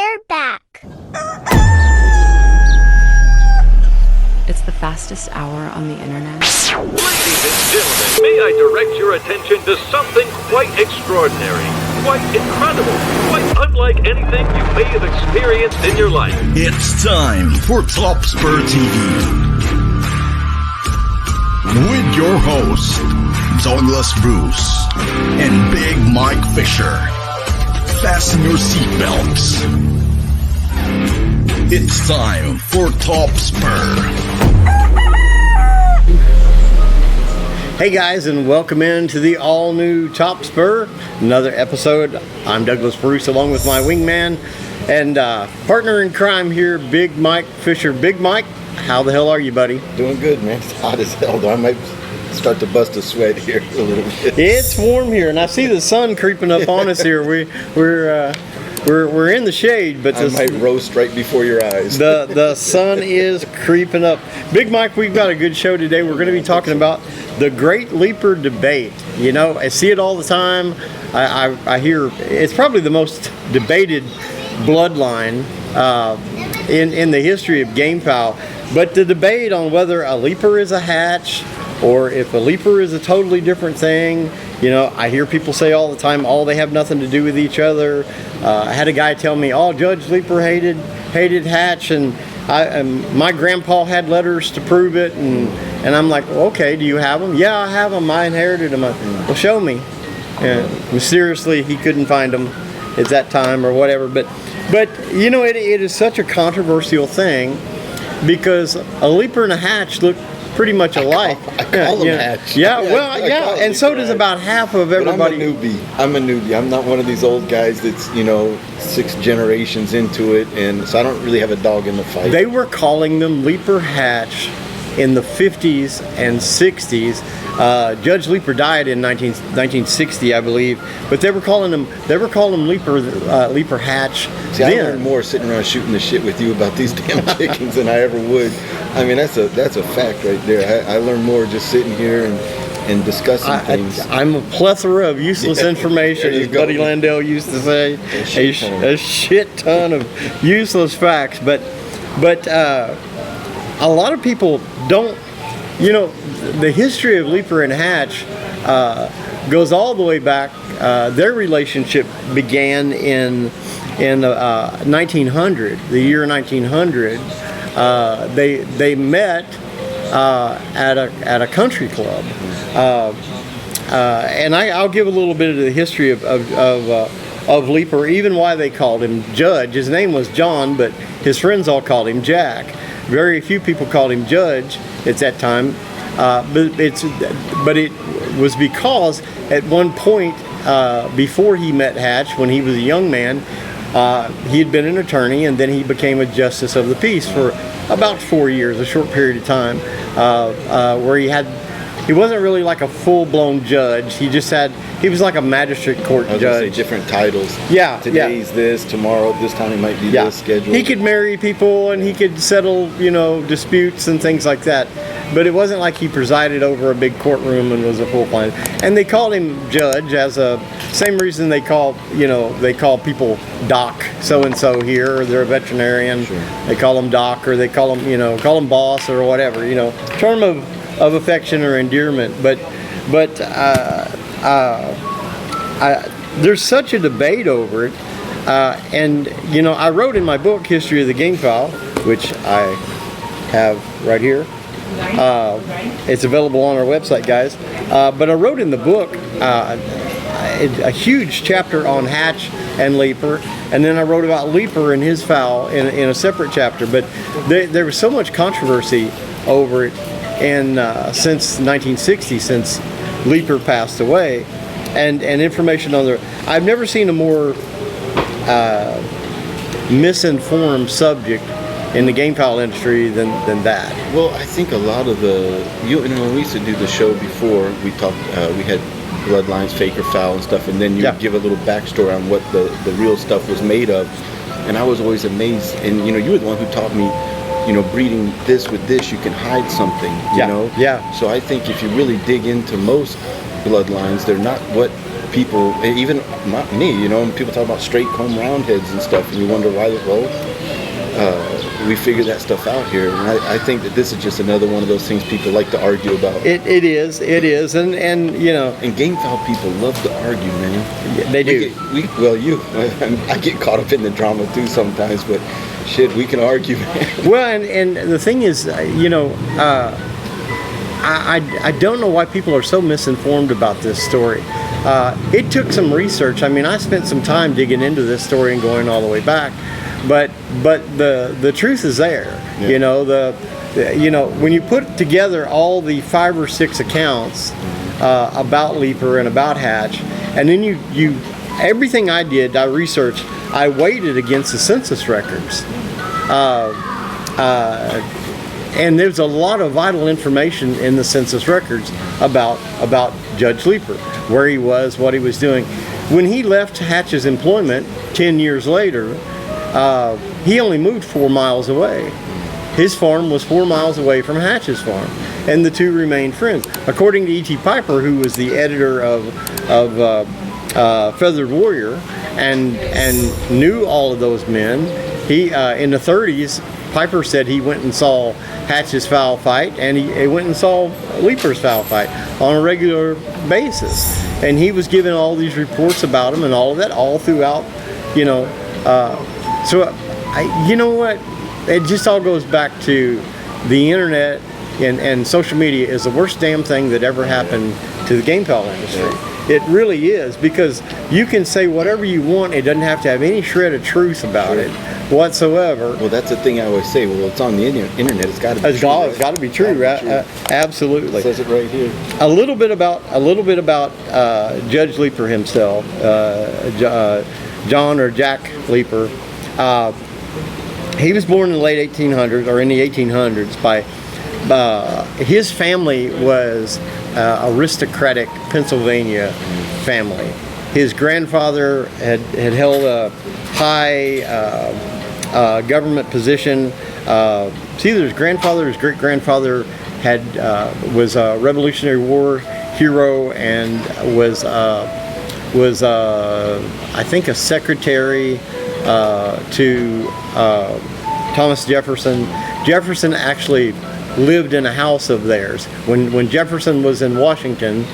They're back. It's the fastest hour on the internet. Ladies and gentlemen, may I direct your attention to something quite extraordinary, quite incredible, quite unlike anything you may have experienced in your life. It's time for Topspur TV. With your host, Douglas Bruce and Big Mike Fisher. Fasten your seatbelts. It's time for Topspur. Hey guys, and welcome into the all-new Topspur, another episode. I'm Douglas Bruce along with my wingman and partner in crime here, Big Mike Fisher. Big Mike, how the hell are you, buddy? Doing good, man. It's hot as hell, though. I might start to bust a sweat here a little bit. It's warm here, and I see the sun creeping up on us here. We're in the shade, but I might roast right before your eyes. The sun is creeping up. Big Mike, we've got a good show today. We're going to be talking about the Great Leiper debate. You know, I see it all the time. I hear it's probably the most debated bloodline in the history of Gamefowl. But the debate on whether a Leiper is a hatch or if a Leiper is a totally different thing, you know, I hear people say all the time, oh, they have nothing to do with each other. I had a guy tell me, oh, Judge Leiper hated hatch, and my grandpa had letters to prove it, and I'm like, well, okay, do you have them? Yeah, I have them. I inherited them. Well, show me. And mysteriously, he couldn't find them at that time or whatever. But you know, it is such a controversial thing because a Leiper and a hatch look pretty much alike. I call them hatch. Yeah, well, yeah, and so does about half of everybody. But I'm a newbie. I'm not one of these old guys that's, you know, 6 generations into it, and so I don't really have a dog in the fight. They were calling them Leiper hatch in the 50s and 60s. Judge Leiper died in 1960, I believe, but they were calling them Leiper hatch. See, I learned more sitting around shooting the shit with you about these damn chickens than I ever would. I mean, that's a fact right there. I learned more just sitting here and discussing things. I'm a plethora of useless information, as Buddy Landell used to say. A shit ton of useless facts, but a lot of people don't. You know, the history of Leiper and hatch goes all the way back. Their relationship began in 1900, the year 1900. They met at a country club, and I'll give a little bit of the history of Leiper, even why they called him Judge. His name was John, but his friends all called him Jack. Very few people called him Judge at that time, but it was because at one point before he met Hatch, when he was a young man, he had been an attorney, and then he became a justice of the peace for about 4 years, a short period of time, where he wasn't really like a full-blown judge. He was like a magistrate court judge. Different titles. Yeah. Today's this, tomorrow this time it might be this schedule. He could marry people and he could settle, you know, disputes and things like that. But it wasn't like he presided over a big courtroom and was a full client. And they called him judge as a same reason they call people doc so and so here, or they're a veterinarian. Sure. They call them doc, or they call them boss or whatever, you know, term of affection or endearment. But there's such a debate over it, and you know, I wrote in my book History of the Gamefowl, which I have right here. It's available on our website, guys. But I wrote in the book a huge chapter on hatch and Leiper, and then I wrote about Leiper and his fowl in a separate chapter. But there was so much controversy over it, and since 1960, since Leiper passed away, and information on there. I've never seen a more misinformed subject in the gamefowl industry than that. Well, I think a lot of when we used to do the show before, we talked, we had bloodlines, faker fowl and stuff, and then you would give a little backstory on what the real stuff was made of, and I was always amazed. And you know, you were the one who taught me, you know, breeding this with this, you can hide something, you know? Yeah. So I think if you really dig into most bloodlines, they're not what people, even me, you know, when people talk about straight comb round heads and stuff, and you wonder why. We figured that stuff out here, and I think that this is just another one of those things people like to argue about. It is, and you know, and Gamefowl people love to argue, man. Yeah, they do. I get caught up in the drama too sometimes, but shit, we can argue, man. Well, and the thing is, you know, I don't know why people are so misinformed about this story. It took some research. I mean, I spent some time digging into this story and going all the way back. But the truth is there. Yeah. You know, you know, when you put together all the 5 or 6 accounts about Leiper and about Hatch, and then you everything I did, I researched, I weighed it against the census records, and there's a lot of vital information in the census records about Judge Leiper, where he was, what he was doing. When he left Hatch's employment 10 years later, he only moved 4 miles away. His farm was 4 miles away from Hatch's farm, and the two remained friends. According to E.T. Piper, who was the editor of Feathered Warrior and knew all of those men, he in the 30s, Piper said he went and saw Hatch's fowl fight, and he went and saw Leiper's fowl fight on a regular basis, and he was giving all these reports about him and all of that all throughout, you know. So, you know what? It just all goes back to the internet, and social media is the worst damn thing that ever happened to the Gamefowl industry. It really is, because you can say whatever you want. It doesn't have to have any shred of truth about it whatsoever. Well, that's the thing I always say. Well, it's on the internet. It's got to be true. It's got to be true, right? Absolutely. It says it right here. A little bit about Judge Leiper himself, John or Jack Leiper. He was born in the late 1800s, or in the 1800s. His family was aristocratic Pennsylvania family. His grandfather had held a high government position. It's either his grandfather or his great grandfather was a Revolutionary War hero and was I think a secretary to Thomas Jefferson. Jefferson actually lived in a house of theirs. When Jefferson was in Washington,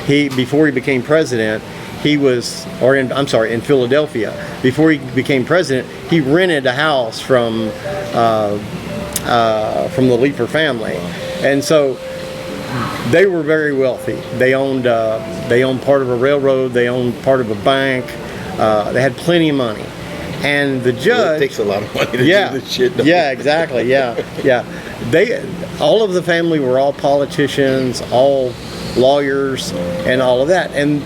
before he became president, in Philadelphia. Before he became president, he rented a house from the Leiper family, and so they were very wealthy. They owned part of a railroad. They owned part of a bank. They had plenty of money. And the judge... It takes a lot of money to do this shit. Yeah, exactly. Yeah. All of the family were all politicians, all lawyers, and all of that. And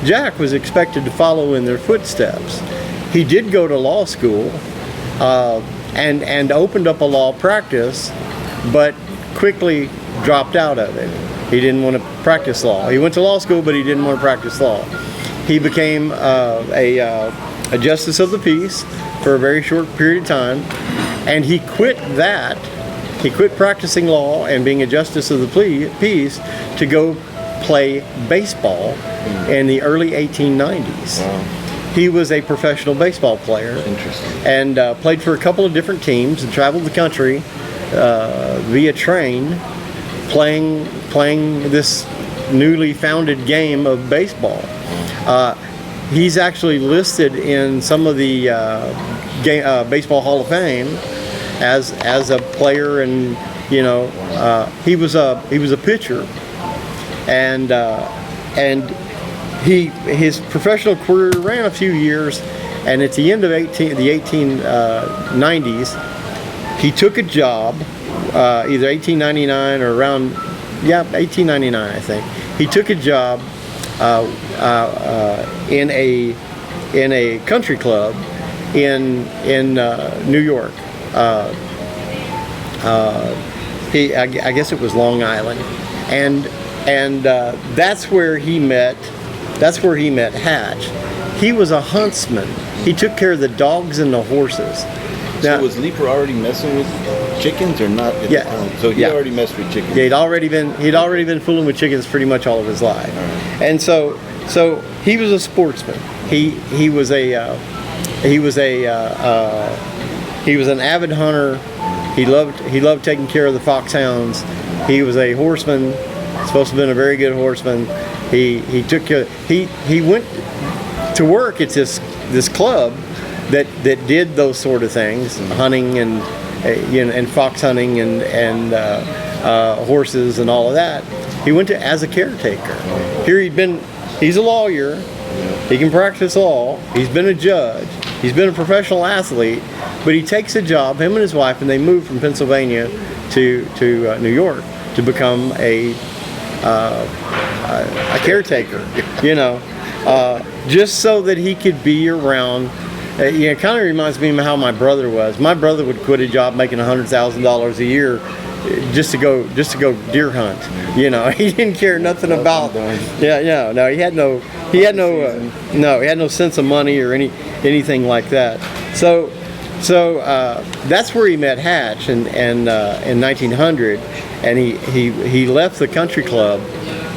Jack was expected to follow in their footsteps. He did go to law school and opened up a law practice, but quickly dropped out of it. He didn't want to practice law. He went to law school, but he didn't want to practice law. He became a justice of the peace for a very short period of time, and he quit that. He quit practicing law and being a justice of the peace to go play baseball in the early 1890s. Wow. He was a professional baseball player. Interesting. And played for a couple of different teams and traveled the country via train, playing this newly founded game of baseball. He's actually listed in some of the Baseball Hall of Fame as a player, and he was a pitcher, and his professional career ran a few years, and at the end of the 1890s, he took a job, either 1899 or around 1899, I think. He took a job in a country club in New York. I guess it was Long Island, and that's where he met Hatch. He was a huntsman. He took care of the dogs and the horses. So was Leiper already messing with chickens or not? At Yeah. the time? So he already messed with chickens. Yeah, he'd already been fooling with chickens pretty much all of his life, and so he was a sportsman. He was an avid hunter. He loved taking care of the foxhounds. He was a horseman. Supposed to have been a very good horseman. He took care. He went to work at this club that did those sort of things, hunting and and fox hunting and horses and all of that. He went to as a caretaker. Here he's a lawyer. He can practice law. He's been a judge. He's been a professional athlete, but he takes a job, him and his wife, and they moved from Pennsylvania to New York to become a caretaker, just so that he could be around. It kind of reminds me of how my brother was. My brother would quit a job making $100,000 a year just to go deer hunt. He didn't care nothing about. No, he had no sense of money or anything like that. So that's where he met Hatch in 1900, and he left the country club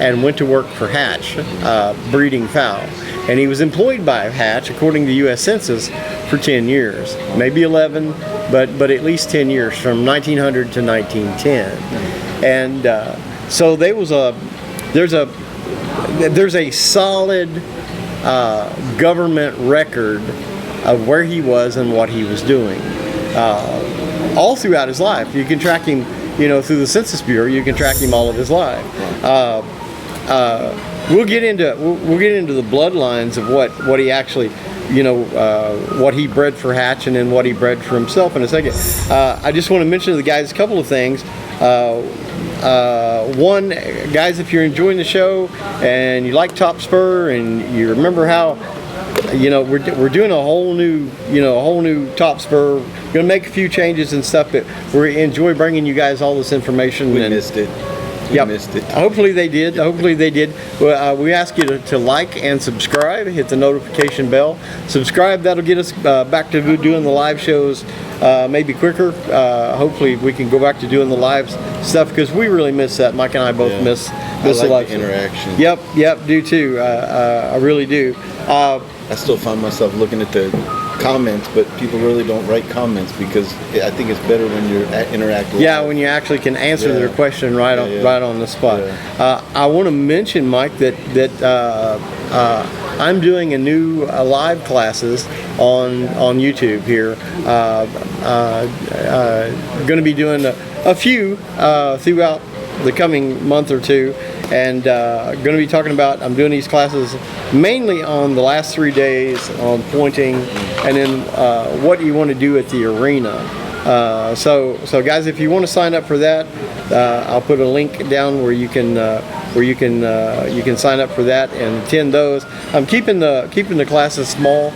and went to work for Hatch, breeding fowl. And he was employed by Hatch, according to the U.S. Census, for 10 years, maybe 11, but at least 10 years, from 1900 to 1910. And so there's a solid government record of where he was and what he was doing all throughout his life. You can track him, through the Census Bureau. You can track him all of his life. We'll get into the bloodlines of what he actually, what he bred for Hatch and then what he bred for himself in a second. I just want to mention to the guys a couple of things. One, guys, if you're enjoying the show and you like Topspur and you remember how, we're doing a whole new Topspur. We're gonna make a few changes and stuff, but we enjoy bringing you guys all this information. We missed it. Missed it. Hopefully they did. Well, we ask you to like and subscribe. Hit the notification bell. Subscribe. That'll get us back to doing the live shows maybe quicker. Hopefully we can go back to doing the live stuff because we really miss that. Mike and I both miss the live interaction. Yep, do too. I really do. I still find myself looking at the comments, but people really don't write comments because I think it's better when you're interacting. Yeah, when you actually can answer their question right on the spot. Yeah. I want to mention, Mike, that I'm doing a new live classes on YouTube here. Going to be doing a few throughout the coming month or two, and going to be talking about. I'm doing these classes mainly on the last 3 days on pointing, and then what you want to do at the arena. So guys, if you want to sign up for that, I'll put a link down where you can sign up for that and attend those. I'm keeping the classes small.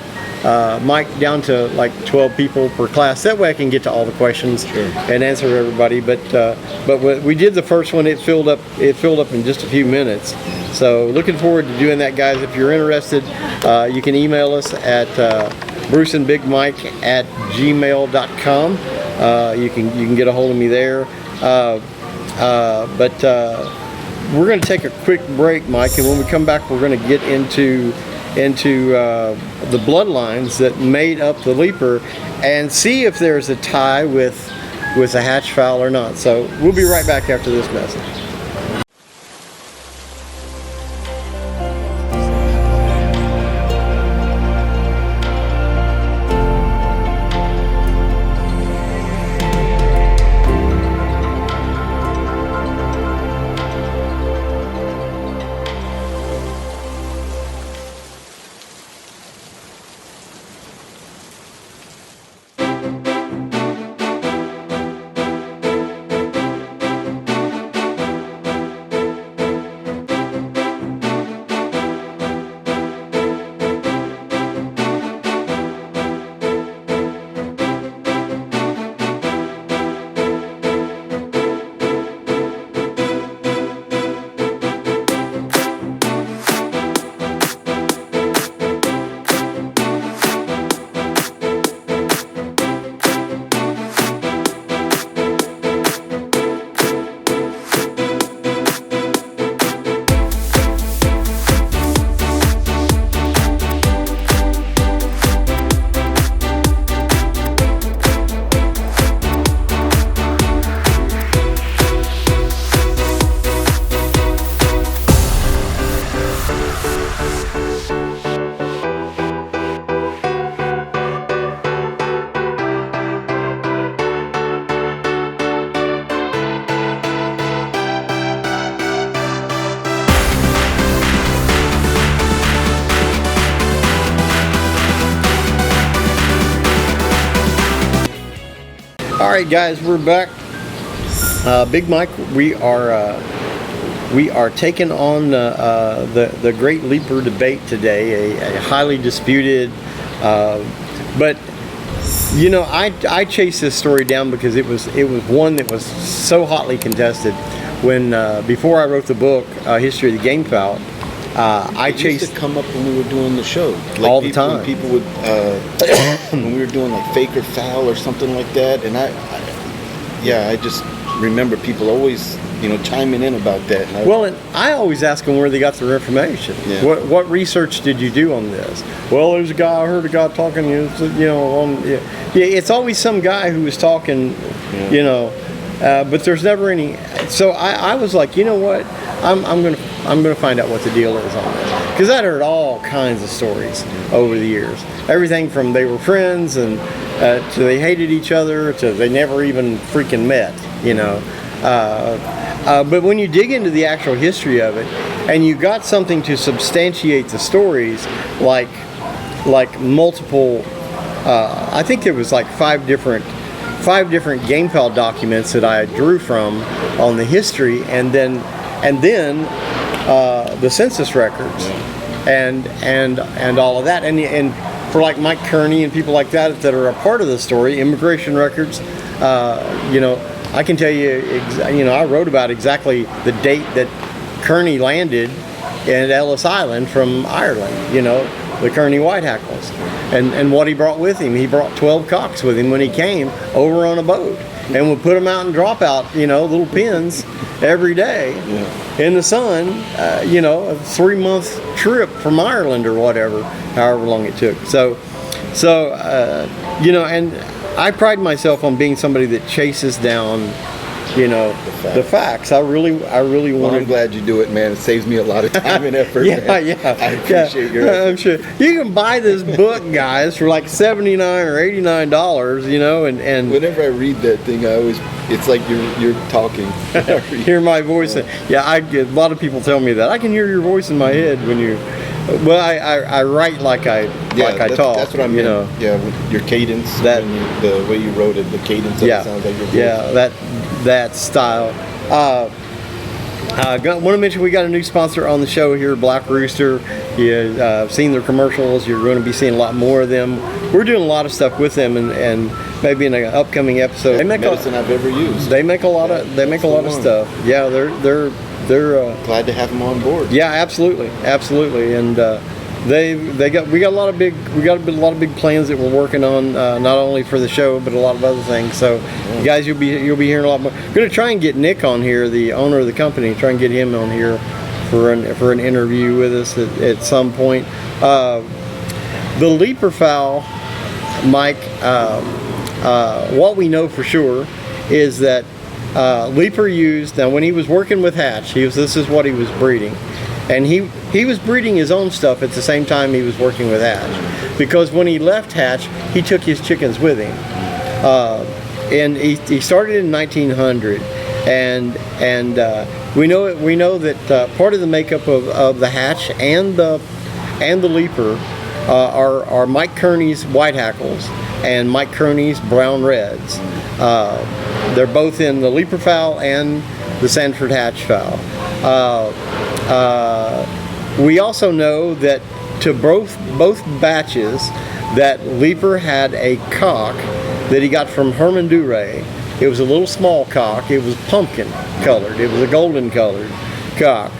Mike, down to like 12 people per class. That way I can get to all the questions and answer everybody. But when we did the first one, it filled up in just a few minutes. So looking forward to doing that, guys. If you're interested, you can email us at bruceandbigmike@gmail.com. You can get a hold of me there. But we're going to take a quick break, Mike, and when we come back, we're going to get into the bloodlines that made up the Leiper and see if there's a tie with a hatch fowl or not. So we'll be right back after this message. All right, guys, we're back. Big Mike, we are taking on the great Leiper debate today, a highly disputed, but you know, I chased this story down because it was one that was so hotly contested. When before I wrote the book, History of the Gamefowl, I chased. Used to come up when we were doing the show all the time. When people would when we were doing like Faker Fowl or something like that, and I just remember people always, you know, chiming in about that. And I always ask them where they got their information. Yeah. What research did you do on this? Well, there's a guy, I heard a guy talking, it's always some guy who was talking, but there's never any. So I was like, you know what? I'm gonna find out what the deal is on this, because I'd heard all kinds of stories over the years. Everything from they were friends and to they hated each other to they never even freaking met. But when you dig into the actual history of it, and you got something to substantiate the stories, like multiple, I think there was like five different Gamefowl documents that I drew from on the history, and then the census records, and all of that, and for like Mike Kearney and people like that are a part of the story, immigration records, I can tell you, I wrote about exactly the date that Kearney landed in Ellis Island from Ireland, the Kearney White Hackles, and what he brought with him. He brought 12 cocks with him when he came over on a boat, and would put them out and drop out, little pins every day in the sun, a 3-month trip from Ireland or whatever, however long it took. So, and I pride myself on being somebody that chases down, the facts. I really want. I'm glad you do it, man. It saves me a lot of time and effort. Yeah. I appreciate your effort. I'm sure you can buy this book, guys, for like $79 or $89. And whenever I read that thing, it's like you're talking. Hear my voice. Yeah, a lot of people tell me that I can hear your voice in my head when you. Well, I write like I talk. That's what I mean. Yeah, with your cadence, the way you wrote it, the cadence of it sounds like your voice. Yeah, that style. I want to mention we got a new sponsor on the show here, Black Rooster. You've seen their commercials. You're going to be seeing a lot more of them. We're doing a lot of stuff with them, and maybe in an upcoming episode. They make medicine I've ever used. They make a lot of stuff. Yeah, they're glad to have them on board. Yeah, absolutely, and we got a lot of big plans that we're working on, not only for the show but a lot of other things. So, guys, you'll be hearing a lot more. We're gonna try and get Nick on here, the owner of the company. Try and get him on here for an interview with us at some point. The Leiper fowl, Mike. What we know for sure is that Leiper used, now when he was working with Hatch, this is what he was breeding, and he was breeding his own stuff at the same time he was working with Hatch, because when he left Hatch, he took his chickens with him, and he started in 1900, and we know that part of the makeup of the Hatch and the Leiper are Mike Kearney's White Hackles and Mike Kearney's Brown Reds. They're both in the Leiper fowl and the Sanford Hatch fowl. We also know that to both batches that Leiper had a cock that he got from Herman Duray. It was a little small cock. It was pumpkin colored. It was a golden colored cock.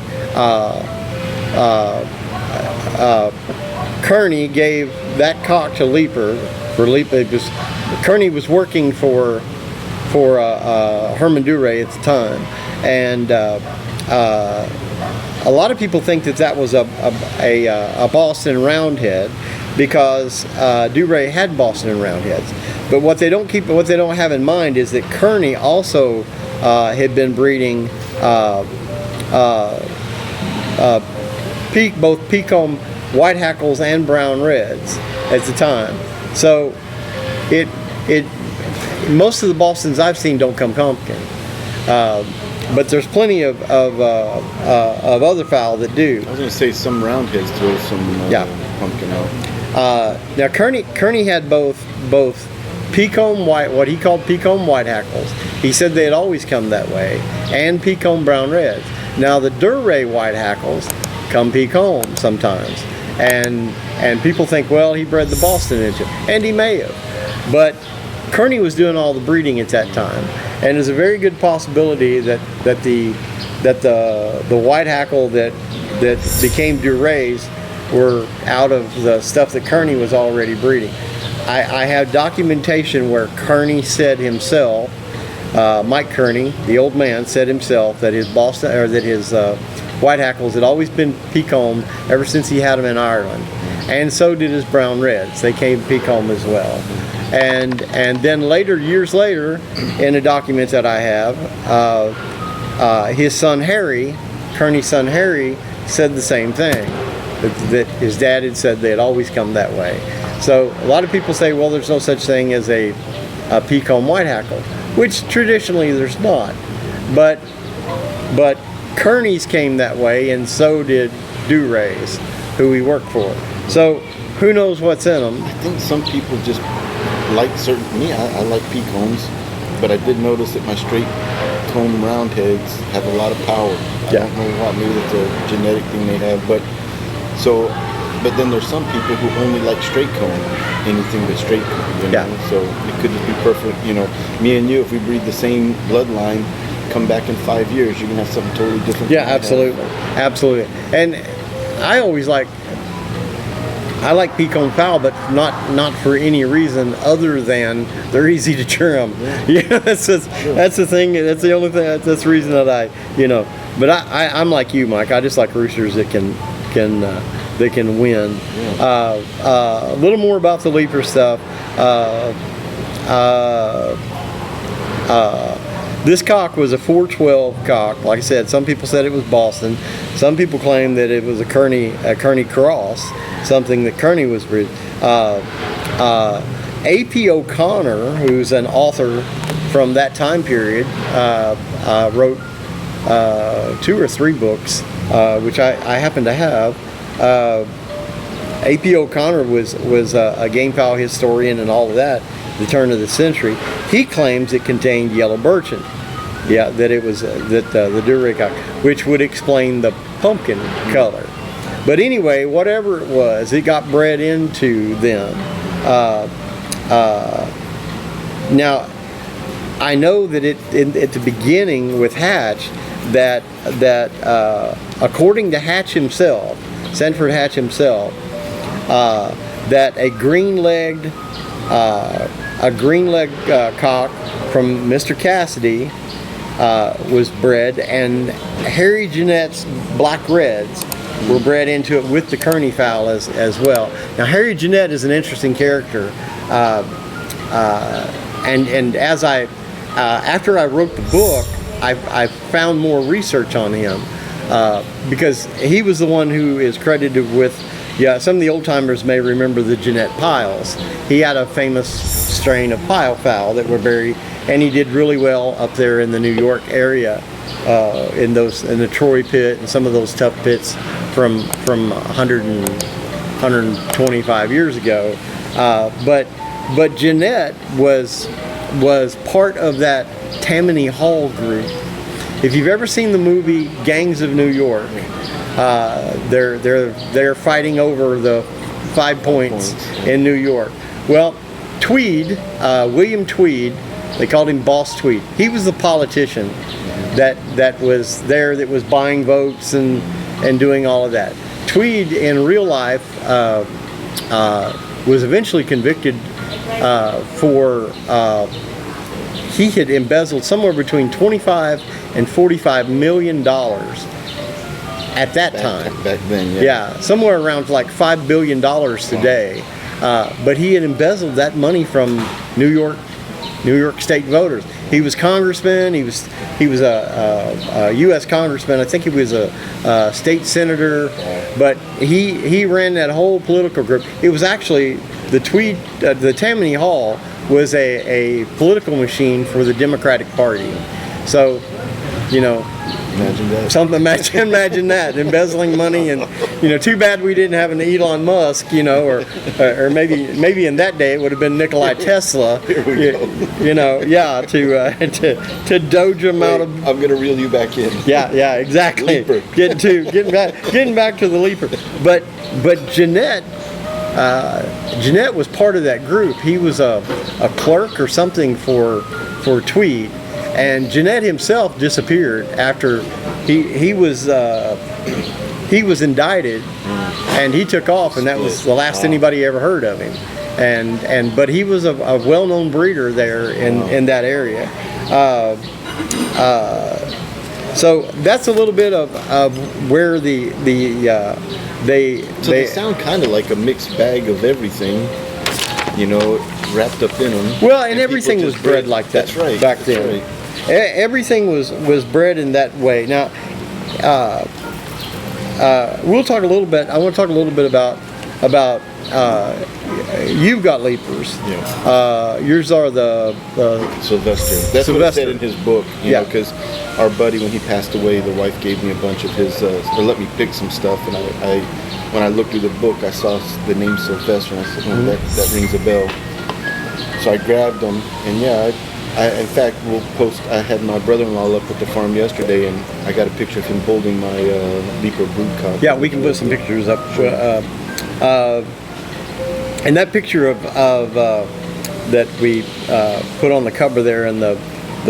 Kearney gave that cock to Leiper. Kearney was working for Herman Duray at the time, and a lot of people think that was a Boston Roundhead, because Duray had Boston Roundheads. But what they don't have in mind is that Kearney also had been breeding both Peacomb White Hackles and Brown Reds at the time. So most of the Bostons I've seen don't come pumpkin, but there's plenty of other fowl that do. I was going to say some Roundheads throw some pumpkin out. Now Kearney had both Peacomb white, what he called Peacomb white hackles. He said they had always come that way, and Peacomb brown reds. Now the Duray white hackles come Peacomb sometimes, and people think, well, he bred the Boston into it, and he may have, but Kearney was doing all the breeding at that time, and there's a very good possibility that the white hackle that became Durays were out of the stuff that Kearney was already breeding. I have documentation where Kearney said himself, Mike Kearney, the old man, said himself that his Boston, or that his white hackles had always been Peacomb ever since he had them in Ireland, and so did his brown reds. They came Peacomb as well. And then later, years later, in a document that I have, his son Harry, Kearney's son Harry, said the same thing, that his dad had said they had always come that way. So a lot of people say, well, there's no such thing as a Peacomb white hackle, which traditionally there's not. But Kearney's came that way, and so did Durays, who we work for. So who knows what's in them? I think some people just like certain. Me, I like Peacombs, but I did notice that my straight comb roundheads have a lot of power. I don't know what, maybe it's a genetic thing they have, but then there's some people who only like straight comb, anything but straight comb, you know? So it could just be perfect, you know. Me and you, if we breed the same bloodline, come back in 5 years, you're gonna have something totally different. Yeah, absolutely, absolutely. And I always like Peacomb fowl, but not for any reason other than they're easy to trim. Yeah, that's the thing. That's the only thing. That's the reason that I. But I'm like you, Mike. I just like roosters that can win. Yeah. A little more about the Leiper stuff. This cock was a 412 cock. Like I said, some people said it was Boston. Some people claim that it was a Kearney cross, something that Kearney was breeding. A.P. O'Connor, who's an author from that time period, wrote 2 or 3 books, which I happen to have. A.P. O'Connor was a gamefowl historian and all of that, the turn of the century. He claims it contained yellow birchen. Yeah, that it was the Duray cock, which would explain the pumpkin color. But anyway, whatever it was, it got bred into them. Now, I know that at the beginning with Hatch, that according to Hatch himself, Sanford Hatch himself, that a green-legged cock from Mr. Cassidy was bred, and Harry Jeanette's black reds were bred into it with the Kearney fowl as well. Now, Harry Jeanette is an interesting character, and as after I wrote the book, I found more research on him, because he was the one who is credited with. Yeah, some of the old timers may remember the Jeanette piles. He had a famous strain of pile fowl that were very, and he did really well up there in the New York area, in the Troy pit and some of those tough pits from 125 years ago. But Jeanette was part of that Tammany Hall group. If you've ever seen the movie Gangs of New York, they're fighting over the 5 points in New York. Well, Tweed, William Tweed, they called him Boss Tweed. He was the politician that was there, that was buying votes and doing all of that. Tweed in real life was eventually convicted for he had embezzled somewhere between $25 and $45 million at that time. Back then, yeah. Yeah, somewhere around like $5 billion today. But he had embezzled that money from New York state voters. He was congressman. He was a U.S. congressman. I think he was a state senator. But he ran that whole political group. It was actually the Tammany Hall was a political machine for the Democratic Party. So, Imagine that. Imagine that, embezzling money, and too bad we didn't have an Elon Musk, or maybe in that day it would have been Nikola Tesla. Here we go. To doge them out of. I'm gonna reel you back in. Yeah, exactly. Leiper. Getting back to the Leiper, but Jeanette was part of that group. He was a clerk or something for Tweed. And Jeanette himself disappeared after he was indicted, and he took off, and that was the last anybody ever heard of him. But he was a well-known breeder there in that area. So that's a little bit of where they sound kind of like a mixed bag of everything, wrapped up in them. Well, and everything was bred like that. That's right. Back then. Right. Everything was bred in that way. Now, we'll talk a little bit. I want to talk a little bit about you've got Leipers. Yeah. Yours are the Sylvester. That's what it said in his book. Because our buddy, when he passed away, the wife gave me a bunch of his, or let me pick some stuff, and I when I looked through the book, I saw the name Sylvester, and I said, that rings a bell. So I grabbed them, and I in fact will post. I had my brother-in-law up at the farm yesterday, and I got a picture of him holding my Leiper broodcock. Yeah, we can put some pictures up. And that picture of that we put on the cover there, and the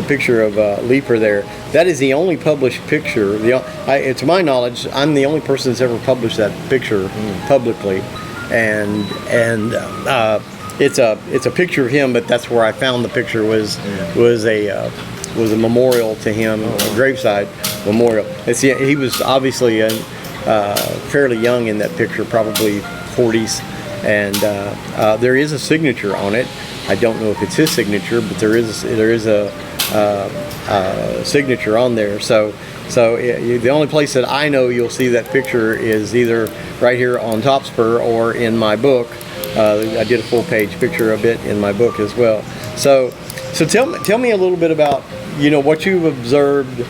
picture of Leiper there, that is the only published picture. To my knowledge, I'm the only person that's ever published that picture publicly, and it's a picture of him, but that's where I found the picture was a memorial to him, a graveside memorial. He was obviously fairly young in that picture, probably 40s, and there is a signature on it. I don't know if it's his signature, but there is a signature on there. So the only place that I know you'll see that picture is either right here on Topspur or in my book. I did a full-page picture of it in my book as well. So tell me a little bit about what you've observed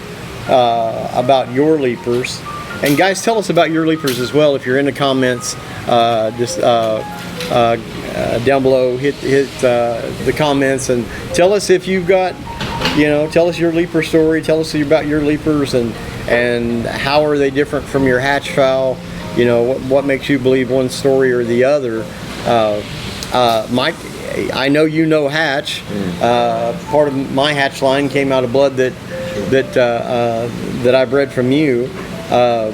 about your Leipers, and guys, tell us about your Leipers as well. If you're in the comments, just down below, hit the comments and tell us if you've got, tell us your Leiper story. Tell us about your Leipers and how are they different from your hatch fowl. What makes you believe one story or the other. Mike, I know hatch. Part of my hatch line came out of blood that I bred from you. Well,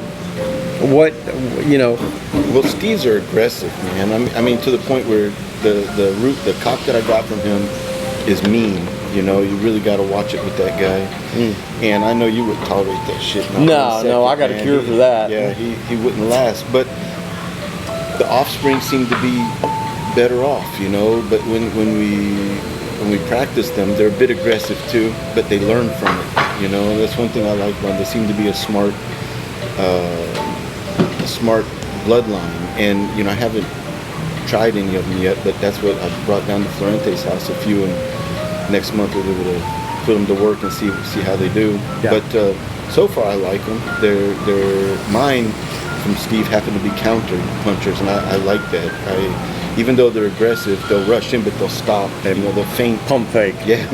Steve's are aggressive, man. I mean, to the point where the cock that I got from him is mean. You really got to watch it with that guy. And I know you wouldn't tolerate that shit. No, I got a cure for that. Yeah, he wouldn't last. But the offspring seem to be better off, But when we practice them, they're a bit aggressive too. But they learn from it, And that's one thing I like about them. They seem to be a smart bloodline. And I haven't tried any of them yet, but that's what I brought down to Florente's house a few, and next month we'll be able to put them to work and see how they do. Yeah. But so far I like them. They're mine from Steve happen to be counter punchers, and I like that. Even though they're aggressive, they'll rush in, but they'll stop. And they'll feint. Pump fake. Yeah,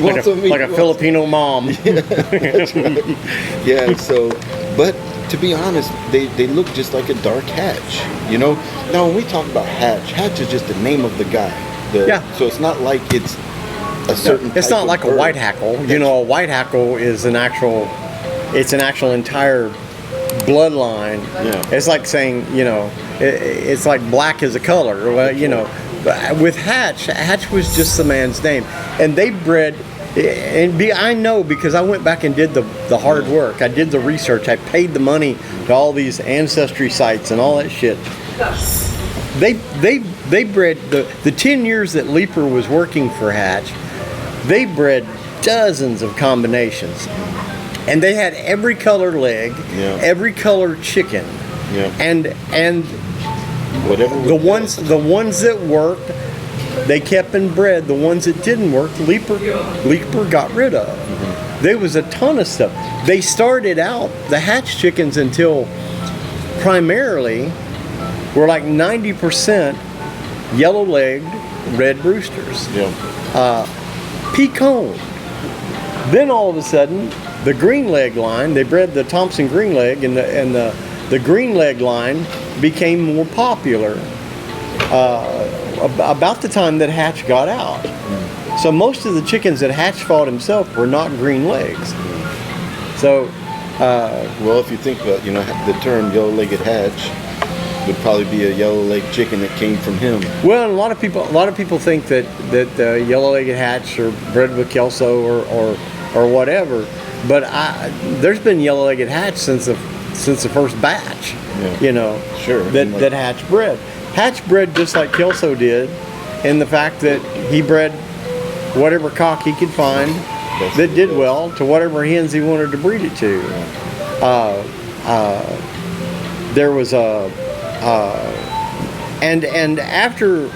like a Filipino mom. Yeah, that's right. Yeah. So, but to be honest, they look just like a dark hatch. Now when we talk about hatch is just the name of the guy. So it's not like it's a certain. It's not like a white hackle. A white hackle is an actual entire bloodline. Yeah. It's like saying, it's like black is a color. Well, with Hatch was just the man's name, and they bred. I know because I went back and did the hard work. I did the research. I paid the money to all these ancestry sites and all that shit. They bred the 10 years that Leiper was working for Hatch. They bred dozens of combinations. And they had every color leg, every color chicken, and whatever the ones that worked, they kept and bred. The ones that didn't work, Leiper got rid of. there was a ton of stuff. They started out, the hatch chickens until primarily were like 90% yellow-legged red roosters. Pecan. Then all of a sudden, the green leg line, they bred the Thompson green leg, and the green leg line became more popular about the time that Hatch got out. So most of the chickens that Hatch fought himself were not green legs. So, well, if you think about, the term yellow-legged hatch would probably be a yellow-legged chicken that came from him. Well, and a lot of people think that yellow-legged hatch are bred with Kelso or whatever, but there's been yellow-legged hatch since the first batch. Sure. That Hatch bred. Hatch bred just like Kelso did, in the fact that he bred whatever cock he could find that did well to whatever hens he wanted to breed it to. There was and after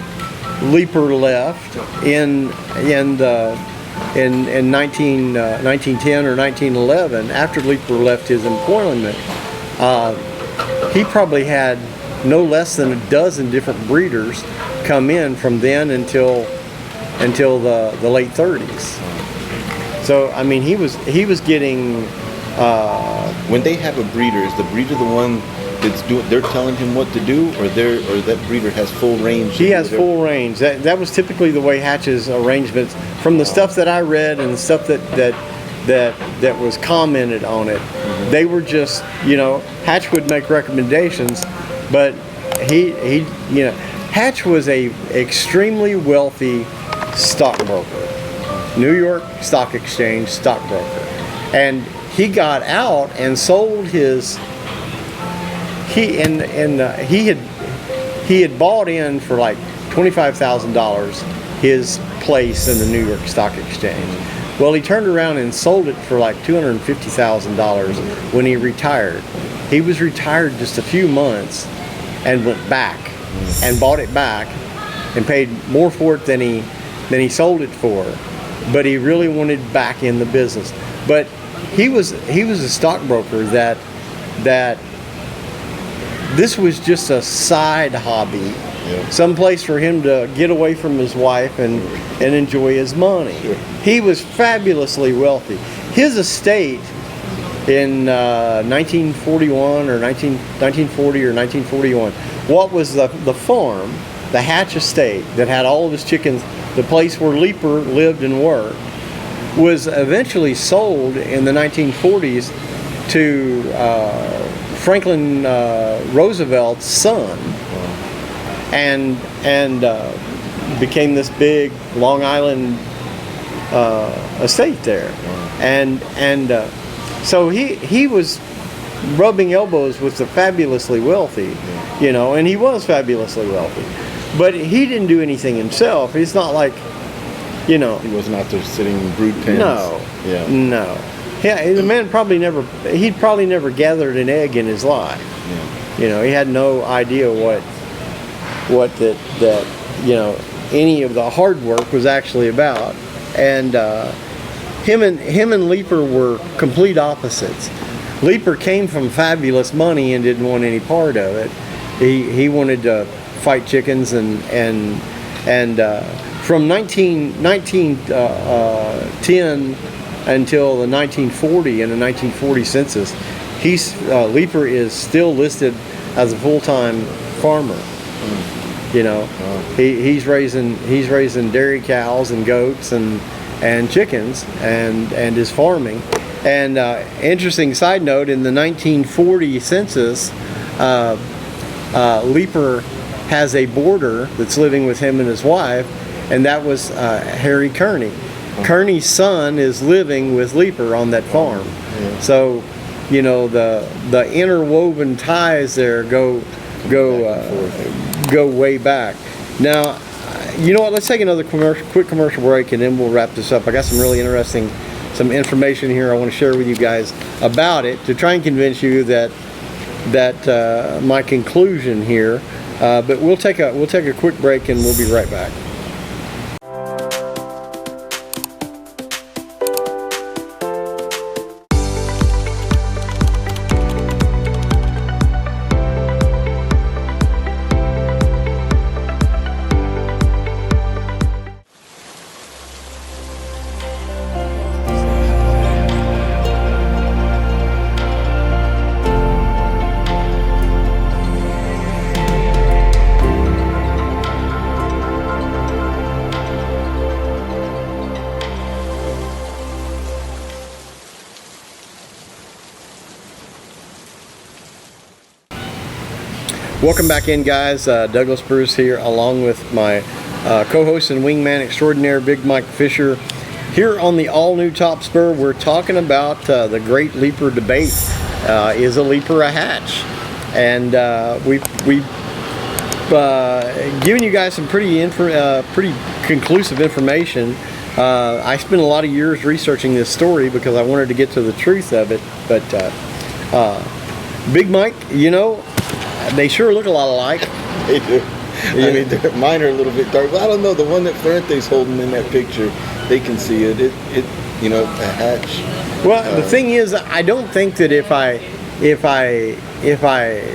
Leiper left in 1910 or 1911, after Leiper left his employment, he probably had no less than a dozen different breeders come in from then until the late 30s. So I mean, he was getting. When they have a breeder, is the breeder the one that's they're telling him what to do, or that breeder has full range? He has full range. That was typically the way Hatch's arrangements, from the stuff that I read and the stuff that was commented on it. Mm-hmm. They were just, Hatch would make recommendations, but Hatch was a extremely wealthy stockbroker, New York Stock Exchange stockbroker, and he got out and sold his. He had bought in for like $25,000 his place in the New York Stock Exchange. Well, he turned around and sold it for like $250,000 when he retired. He was retired just a few months and went back and bought it back and paid more for it than he sold it for. But he really wanted back in the business. But he was a stockbroker that this was just a side hobby, some place for him to get away from his wife and enjoy his money. Sure. He was fabulously wealthy. His estate in 1941 or 1940 or 1941, what was the farm, the Hatch estate that had all of his chickens, the place where Leiper lived and worked, was eventually sold in the 1940s to Franklin Roosevelt's son, and became this big Long Island estate there, and so he was rubbing elbows with the fabulously wealthy, and he was fabulously wealthy, but he didn't do anything himself. He's not like, he wasn't out there sitting in brood pens. No. Yeah, the man he'd probably never gathered an egg in his life. Yeah. He had no idea what that any of the hard work was actually about. And him and Leiper were complete opposites. Leiper came from fabulous money and didn't want any part of it. He wanted to fight chickens and from 1910 until the 1940 and the 1940 census, Leiper is still listed as a full-time farmer. He's raising dairy cows and goats and chickens and is farming. And interesting side note, in the 1940 census, Leiper has a boarder that's living with him and his wife, and that was Harry Kearney. Kearney's son is living with Leiper on that farm. Yeah. So, the interwoven ties there go way back. Now, you know what? Let's take another quick commercial break, and then we'll wrap this up. I got some really interesting information here I want to share with you guys about it to try and convince you that my conclusion here. But we'll take a quick break, and we'll be right back. Welcome back in, guys. Douglas Bruce here, along with my co-host and wingman extraordinaire, Big Mike Fisher. Here on the all-new Topspur, we're talking about the great Leiper debate. Is a Leiper a hatch? And we've given you guys some pretty conclusive information. I spent a lot of years researching this story because I wanted to get to the truth of it. But Big Mike, you know, they sure look a lot alike. They do. I mean, mine are a little bit dark. But I don't know. The one that Florente's holding in that picture, they can see it. It you know, a hatch. Well, the thing is, I don't think that if I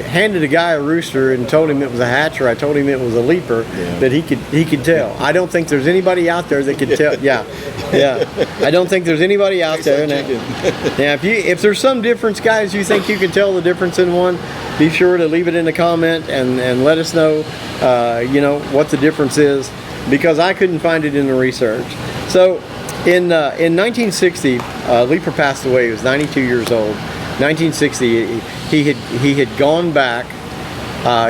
handed a guy a rooster and told him it was a hatch, or I told him it was a Leiper, that he could tell. I don't think there's anybody out there that could tell. Yeah. I don't think there's anybody out there. Now, if there's some difference, guys, you think you can tell the difference in one, be sure to leave it in the comment and let us know, you know, what the difference is, because I couldn't find it in the research. So, in 1960, Leiper passed away. He was 92 years old. 1960, he had gone back.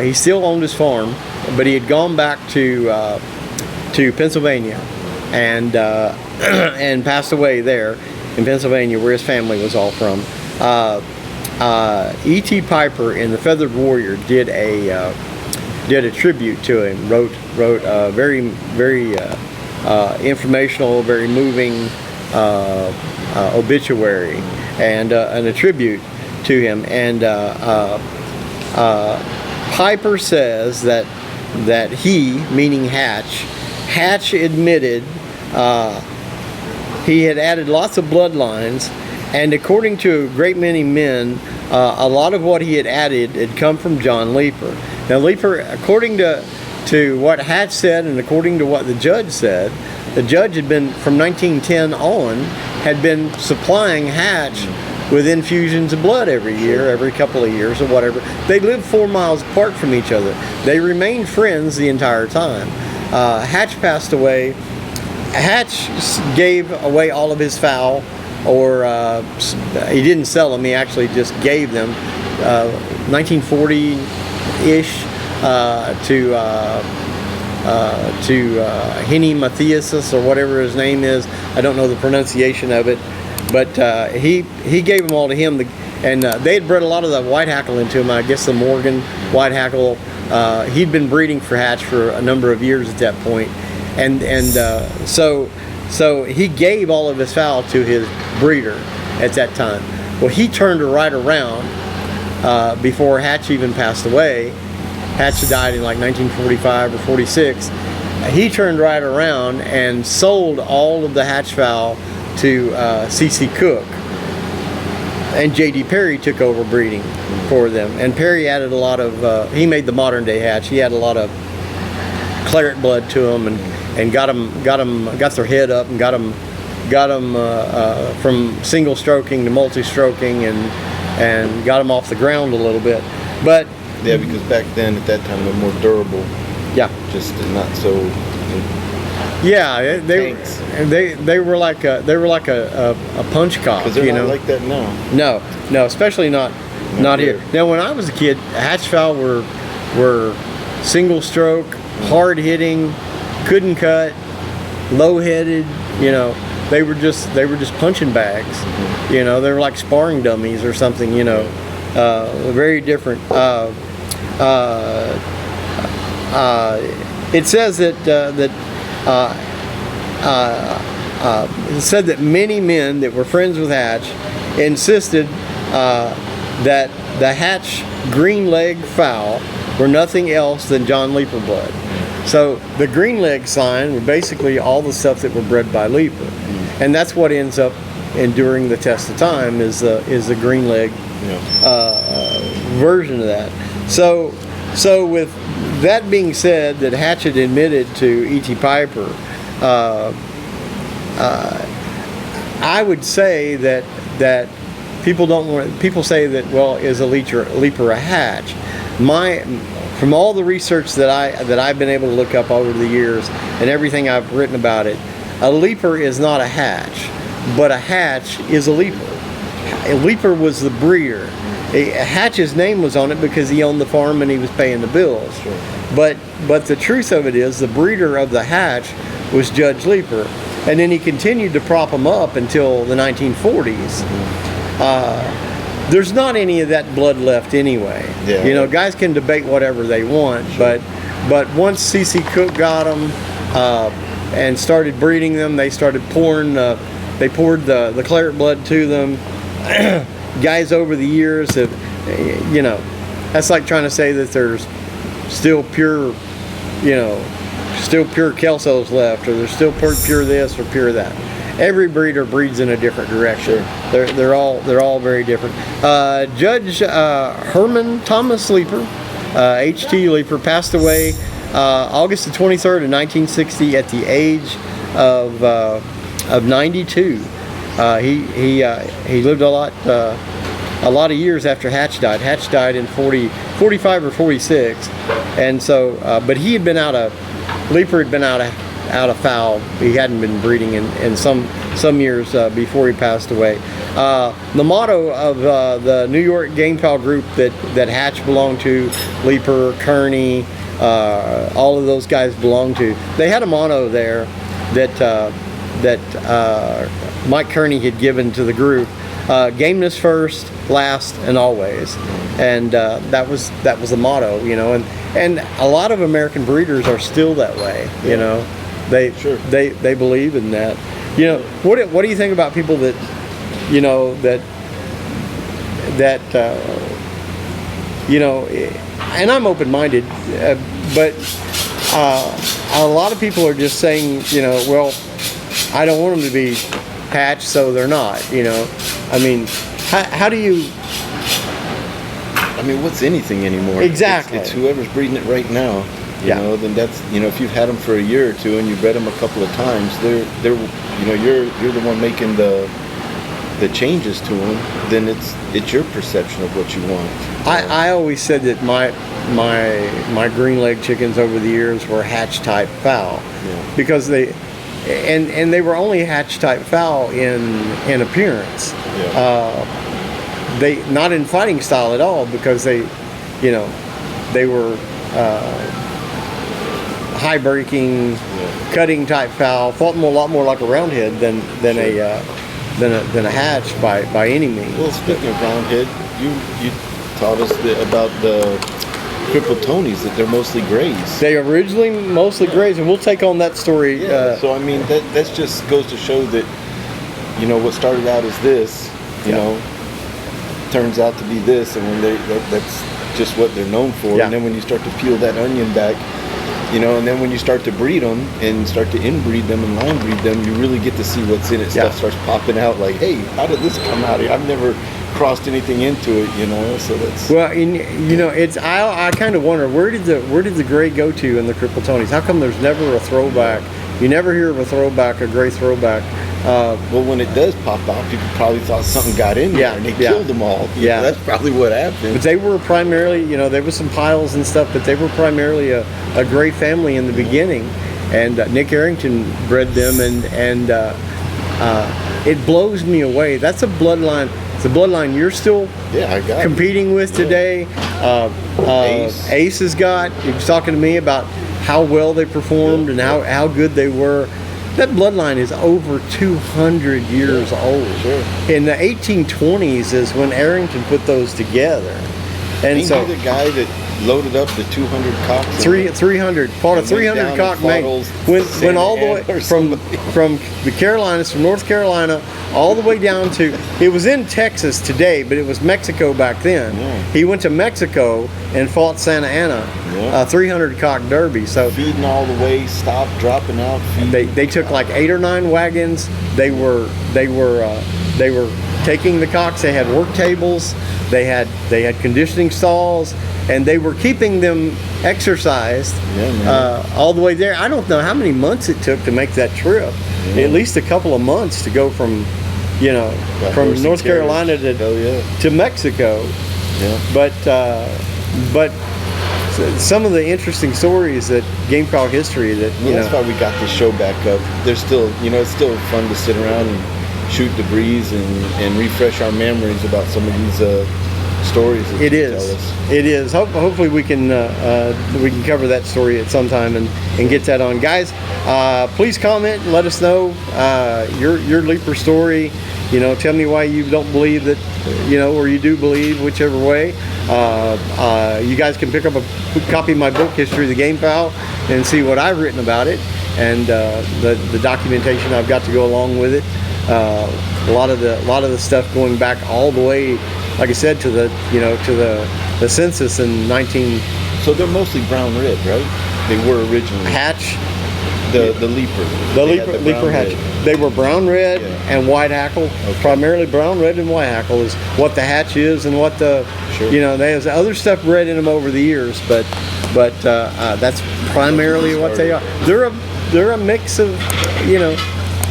He still owned his farm, but he had gone back to Pennsylvania, and passed away there in Pennsylvania, where his family was all from. E.T. Piper in the Feathered Warrior did a tribute to him. Wrote a very informational, very moving obituary and a tribute to him. And Piper says that he, meaning Hatch admitted he had added lots of bloodlines, and according to a great many men, a lot of what he had added had come from John Leiper. Now, Leiper, according to what Hatch said and according to what the judge said, the judge had been, from 1910 on, had been supplying Hatch with infusions of blood every year, every couple of years or whatever. They lived 4 miles apart from each other. They remained friends the entire time. Hatch passed away. Hatch gave away all of his fowl, or he didn't sell them, he actually just gave them, 1940-ish, to Henny Matthias, or whatever his name is. I don't know the pronunciation of it, but he gave them all to him, and they had bred a lot of the white hackle into him. I guess the Morgan white hackle. He'd been breeding for Hatch for a number of years at that point, and so he gave all of his fowl to his breeder at that time. Well, he turned right around before Hatch even passed away. Hatch died in like 1945 or 46. He turned right around and sold all of the Hatch fowl to C.C. Cook, and J.D. Perry took over breeding for them. And Perry added a lot of, he made the modern day Hatch. He had a lot of claret blood to them, and got their head up, and got them from single stroking to multi-stroking, and got them off the ground a little bit. But yeah, because back then, at that time, they're more durable. Yeah. Just not so. Yeah, they were like a punch cock. Because they're not like that now. No, especially not here. Now, when I was a kid, Hatch fowl were single stroke, hard hitting, couldn't cut, low headed. You know, they were just punching bags. You know, they were like sparring dummies or something. You know, very different. It says that it said that many men that were friends with Hatch insisted that the Hatch green leg fowl were nothing else than John Leiper blood. So the green leg sign were basically all the stuff that were bred by Leiper, and that's what ends up enduring the test of time is the green leg version of that. So with that being said, that Hatch had admitted to E.T. Piper, I would say that people say that, well, is a Leiper a hatch? From all the research that I've been able to look up over the years and everything I've written about it, a Leiper is not a hatch, but a hatch is a Leiper. A Leiper was the breeder. Hatch's name was on it because he owned the farm and he was paying the bills. Sure. But the truth of it is, the breeder of the Hatch was Judge Leiper, and then he continued to prop them up until the 1940s. There's not any of that blood left anyway. Yeah. You know, guys can debate whatever they want, but once C.C. Cook got them and started breeding them, they started pouring. They poured the claret blood to them. Guys over the years have, you know, that's like trying to say that there's still pure, you know, still pure Kelsos left, or there's still pure this or pure that. Every breeder breeds in a different direction. Sure. They're all very different. Judge Herman Thomas Leiper, H.T. Leiper, passed away August the 23rd of 1960 at the age of 92. He lived a lot of years after Hatch died. Hatch died in 45 or 46, and so but he had been Leiper had been out of fowl. He hadn't been breeding in some years before he passed away. The motto of the New York Gamefowl group that Hatch belonged to, Leiper, Kearney, all of those guys belonged to, they had a motto there that Mike Kearney had given to the group: gameness first, last, and always. And that was the motto, you know. And a lot of American breeders are still that way, you know. They believe in that. You know, what do you think about people that, you know, that you know, and I'm open-minded, but a lot of people are just saying, you know, well, I don't want them to be hatched, so they're not, you know. I mean, how do you... I mean, what's anything anymore? Exactly. It's whoever's breeding it right now. You know, then that's, you know, if you've had them for a year or two and you've bred them a couple of times, they're you know, you're the one making the changes to them. Then it's your perception of what you want. I always said that my green leg chickens over the years were hatch type fowl, because they were only hatch type fowl in appearance. They not in fighting style at all, because they were high breaking, cutting type fowl. Fought them a lot more like a roundhead than a hatch by any means. Well, speaking of roundhead, you taught us about the crippled Tonys, that they're mostly grays. They originally mostly grays, and we'll take on that story. So I mean, that just goes to show that, you know, what started out as this, you know, turns out to be this, and when that's just what they're known for. And then when you start to peel that onion back, you know, and then when you start to breed them and start to inbreed them and line breed them, you really get to see what's in it. Stuff starts popping out like, hey, how did this come out here? I've never crossed anything into it, you know. So that's you know, it's I kind of wonder, where did the gray go to in the crippled Tonys? How come there's never a throwback? You never hear of a throwback, a gray throwback. Well, when it does pop out, people probably thought something got in there and they killed them all. You know, that's probably what happened. But they were primarily, you know, there was some piles and stuff, but they were primarily a gray family in the beginning. And Nick Arrington bred them, and it blows me away. That's a bloodline. It's a bloodline you're still competing with today. Ace has got. He was talking to me about how well they performed and how good they were. That bloodline is over 200 years old. In the 1820s is when Arrington put those together. And Ain't so he the guy that loaded up the 200 cocks? 300 fought a 300 cock mate. Went all the way from the Carolinas, from North Carolina, all the way down to, it was in Texas today, but it was Mexico back then. He went to Mexico and fought Santa Ana, 300 cock derby. So feeding all the way, stopped, dropping out. They took like 8 or 9 wagons. They were taking the cocks. They had work tables. They had conditioning stalls, and they were keeping them exercised all the way there. I don't know how many months it took to make that trip. At least a couple of months to go from, you know, from North Carolina to Mexico. But some of the interesting stories that Gamefowl history that that's why we got this show back up. There's still, you know, it's still fun to sit around and shoot the breeze and refresh our memories about some of these stories. That It you is. tell us. It is. Hopefully we can cover that story at some time and get that on, guys. Please comment and let us know your Leiper story. You know, tell me why you don't believe that, you know, or you do believe, whichever way. You guys can pick up a copy of my book, History of the Gamefowl, and see what I've written about it, and the documentation I've got to go along with it. A lot of the stuff going back all the way, like I said, to the census in 19. So they're mostly brown red, right? They were originally Hatch. the Leiper. The They had Leiper, the brown Leiper hatch. red. They were brown red Yeah. and white hackle. Okay. Primarily brown red and white hackle is what the hatch is, and what the Sure. you know, they have other stuff bred in them over the years, but that's primarily what they are. They're a mix of, you know,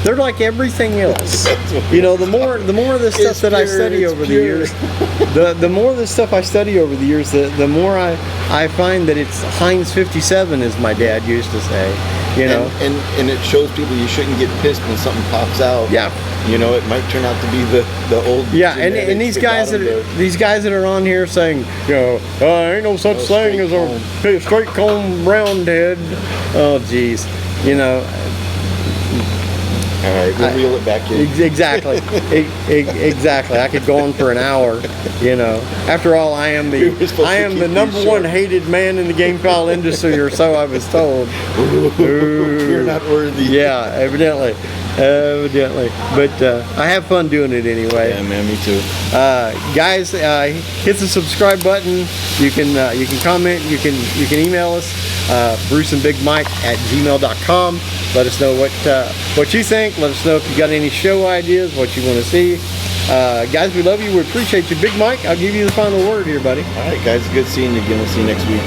they're like everything else. You know, the more of the stuff It's that I pure, study it's over pure. the years, the more of the stuff I study over the years, the more I find that it's Heinz 57, as my dad used to say. You know, and it shows people you shouldn't get pissed when something pops out. Yeah. You know, it might turn out to be the old. yeah, and genetics these that guys got 'em that these guys that are on here saying, you know, ain't no such thing as a straight comb round head. Oh, geez, you know. All right, we'll reel it back in. Exactly. Exactly. I could go on for an hour, you know. After all, I am We were supposed to the keep number these one short. hated man in the gamefowl industry, or so I was told. You're not worthy. Yeah, evidently. But I have fun doing it anyway. Yeah, man, me too. Guys, hit the subscribe button. You can comment. You can email us, bruceandbigmike@gmail.com. Let us know what you think. Let us know if you got any show ideas, what you want to see. Guys, we love you. We appreciate you. Big Mike, I'll give you the final word here, buddy. All right, guys, good seeing you again. We'll see you next week.